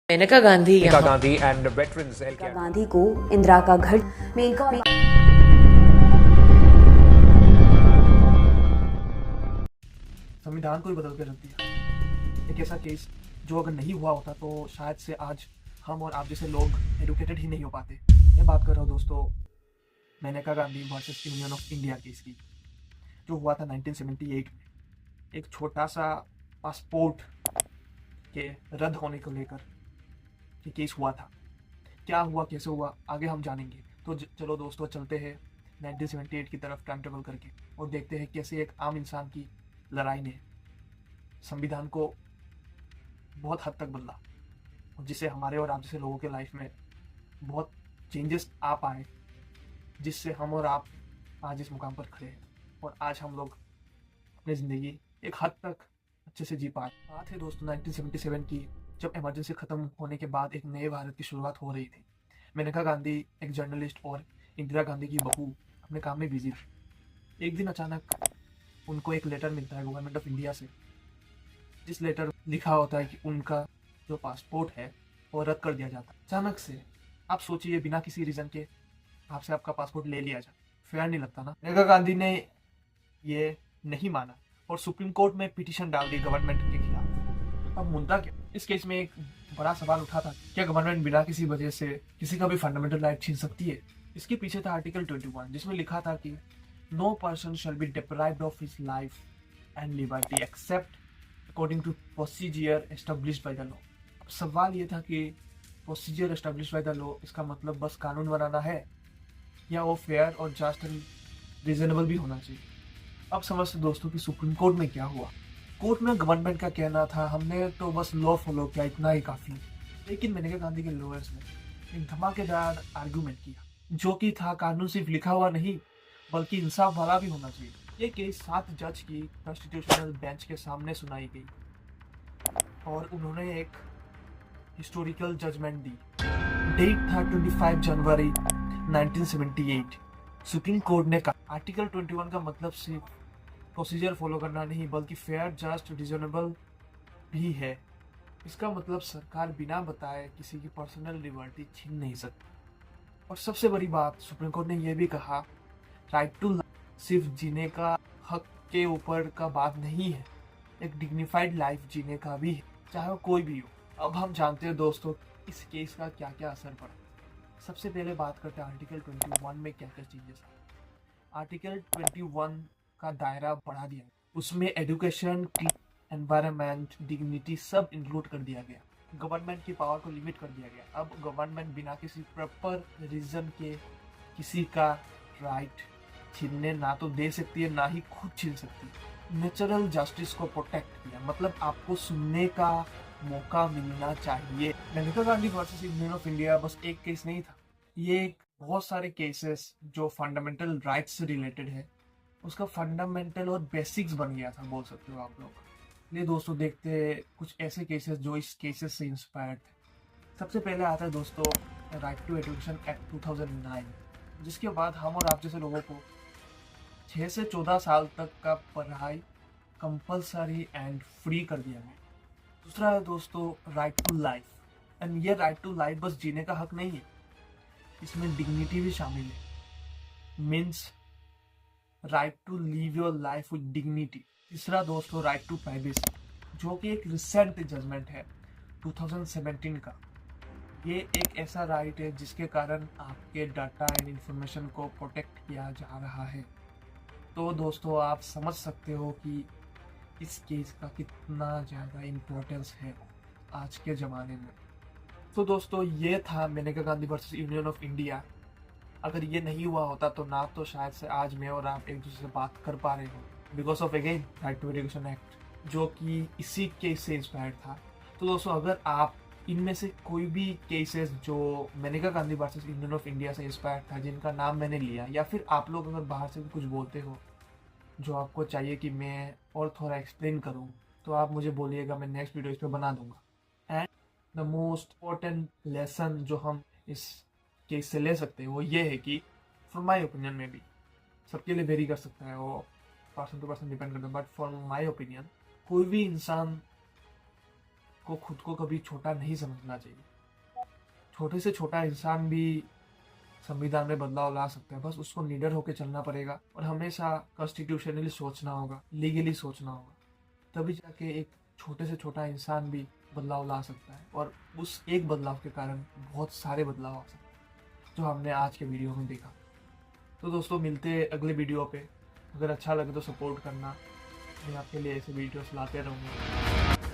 Maneka Gandhi Priyanka Gandhi and veterans Maneka Gandhi को इंदिरा का घर संविधान को ही बदल के रख दिया। एक ऐसा केस जो अगर नहीं हुआ होता तो शायद से आज हम और आप जैसे लोग एडुकेटेड ही नहीं हो पाते। मैं बात कर रहा हूँ दोस्तों Maneka Gandhi versus Union of India case की, जो हुआ था 1978 में। एक छोटा सा पासपोर्ट के रद्द होने को लेकर ये केस हुआ था। क्या हुआ, कैसे हुआ, आगे हम जानेंगे। तो चलो दोस्तों चलते हैं 1978 की तरफ टाइम ट्रेवल करके और देखते हैं कैसे एक आम इंसान की लड़ाई ने संविधान को बहुत हद तक बदला, और जिससे हमारे और आप जैसे लोगों के लाइफ में बहुत चेंजेस आ पाए, जिससे हम और आप आज इस मुकाम पर खड़े हैं और आज हम लोग अपनी ज़िंदगी एक हद तक अच्छे से जी पाए। बात है दोस्तों 1977 की, जब इमरजेंसी ख़त्म होने के बाद एक नए भारत की शुरुआत हो रही थी। मेनका गांधी एक जर्नलिस्ट और इंदिरा गांधी की बहू अपने काम में बिजी थी। एक दिन अचानक उनको एक लेटर मिलता है गवर्नमेंट ऑफ इंडिया से, जिस लेटर में लिखा होता है कि उनका जो पासपोर्ट है वो रद्द कर दिया जाता है। अचानक से आप सोचिए, बिना किसी रीज़न के आपसे आपका पासपोर्ट ले लिया जाए, फेयर नहीं लगता ना। मेनका गांधी ने ये नहीं माना और सुप्रीम कोर्ट में पिटीशन डाल दी गवर्नमेंट के खिलाफ। अब मुद्दा क्या, इस केस में एक बड़ा सवाल उठा था, क्या गवर्नमेंट बिना किसी वजह से किसी का भी फंडामेंटल राइट छीन सकती है। इसके पीछे था आर्टिकल 21, जिसमें लिखा था कि no person shall be deprived of his life and liberty except according to procedure established by the law. अब सवाल ये था कि procedure established by the law, इसका मतलब बस कानून बनाना है या वो फेयर और जस्ट एंड रीजनेबल भी होना चाहिए। अब समझते दोस्तों कि सुप्रीम कोर्ट में क्या हुआ। कोर्ट में गवर्नमेंट का कहना था हमने तो बस लॉ फॉलो किया, इतना ही काफ़ी। लेकिन मेनका गांधी के लॉयर्स ने एक धमाकेदार आर्गूमेंट किया, जो कि था कानून सिर्फ लिखा हुआ नहीं बल्कि इंसाफ वाला भी होना चाहिए। ये केस 7 जज की कॉन्स्टिट्यूशनल बेंच के सामने सुनाई गई और उन्होंने एक हिस्टोरिकल जजमेंट दी। डेट था 25 जनवरी 1978। सुप्रीम कोर्ट ने कहा आर्टिकल 21 का मतलब सिर्फ प्रोसीजर फॉलो करना नहीं बल्कि फेयर, जस्ट, रीजनेबल भी है। इसका मतलब सरकार बिना बताए किसी की पर्सनल लिबर्टी छीन नहीं सकती। और सबसे बड़ी बात, सुप्रीम कोर्ट ने यह भी कहा राइट टू लाइफ सिर्फ जीने का हक के ऊपर का बात नहीं है, एक डिग्निफाइड लाइफ जीने का भी है, चाहे वो कोई भी हो। अब हम जानते हैं दोस्तों इस केस का क्या क्या असर पड़ा। सबसे पहले बात करते हैं आर्टिकल 21 में क्या क्या चेंजेस आए। आर्टिकल 21 का दायरा बढ़ा दिया, उसमें एजुकेशन, एनवायरनमेंट, डिग्निटी सब इंक्लूड कर दिया गया। गवर्नमेंट की पावर को लिमिट कर दिया गया। अब गवर्नमेंट बिना किसी प्रॉपर रीजन के किसी का राइट छीनने ना तो दे सकती है, ना ही खुद छीन सकती है। नेचुरल जस्टिस को प्रोटेक्ट किया, मतलब आपको सुनने का मौका मिलना चाहिए। Maneka Gandhi versus Union of India बस एक केस नहीं था, ये बहुत सारे केसेस जो फंडामेंटल राइट्स से रिलेटेड है, उसका फंडामेंटल और बेसिक्स बन गया था, बोल सकते हो आप लोग। ये दोस्तों देखते हैं कुछ ऐसे केसेस जो इस केसेस से इंस्पायर्ड थे। सबसे पहले आता है दोस्तों राइट टू एजुकेशन एक्ट 2009, जिसके बाद हम और आप जैसे लोगों को 6 से 14 साल तक का पढ़ाई कंपलसरी एंड फ्री कर दिया गया। दूसरा है दोस्तों राइट टू लाइफ, एंड ये राइट टू लाइफ बस जीने का हक नहीं है, इसमें डिग्निटी भी शामिल है, means right to live your life with dignity. तीसरा दोस्तों राइट टू प्राइवेसी, जो कि एक रिसेंट जजमेंट है 2017 का। ये एक ऐसा राइट है जिसके कारण आपके डाटा एंड इंफॉर्मेशन को प्रोटेक्ट किया जा रहा है। तो दोस्तों आप समझ सकते हो कि इस केस का कितना ज़्यादा इम्पोर्टेंस है आज के ज़माने में। तो दोस्तों ये था Maneka Gandhi versus Union of India. अगर ये नहीं हुआ होता तो ना तो शायद से आज मैं और आप एक दूसरे से बात कर पा रहे हो, because of again right to education act, जो कि इसी केस से इंस्पायर्ड था। तो दोस्तों अगर आप इनमें से कोई भी केसेस जो Maneka Gandhi versus Union of India से इंस्पायर्ड था, जिनका नाम मैंने लिया, या फिर आप लोग अगर बाहर से भी कुछ बोलते हो जो आपको चाहिए कि मैं और थोड़ा एक्सप्लेन करूं, तो आप मुझे बोलिएगा, मैं नेक्स्ट वीडियो इस पर बना दूंगा। And the most important lesson जो हम इस केस से ले सकते हैं वो ये है कि फॉर माई ओपिनियन में भी, सबके लिए वेरी कर सकता है, वो पर्सन टू पर्सन डिपेंड करता है, बट फॉर माई ओपिनियन कोई भी इंसान को खुद को कभी छोटा नहीं समझना चाहिए। छोटे से छोटा इंसान भी संविधान में बदलाव ला सकता है, बस उसको निडर होकर चलना पड़ेगा और हमेशा कॉन्स्टिट्यूशनली सोचना होगा, लीगली सोचना होगा, तभी जाके एक छोटे से छोटा इंसान भी बदलाव ला सकता है। और उस एक बदलाव के कारण बहुत सारे बदलाव आ सकते हैं, जो हमने आज के वीडियो में देखा। तो दोस्तों मिलते हैं अगले वीडियो पे। अगर अच्छा लगे तो सपोर्ट करना, मैं आपके लिए ऐसे वीडियोस लाते रहूँगा।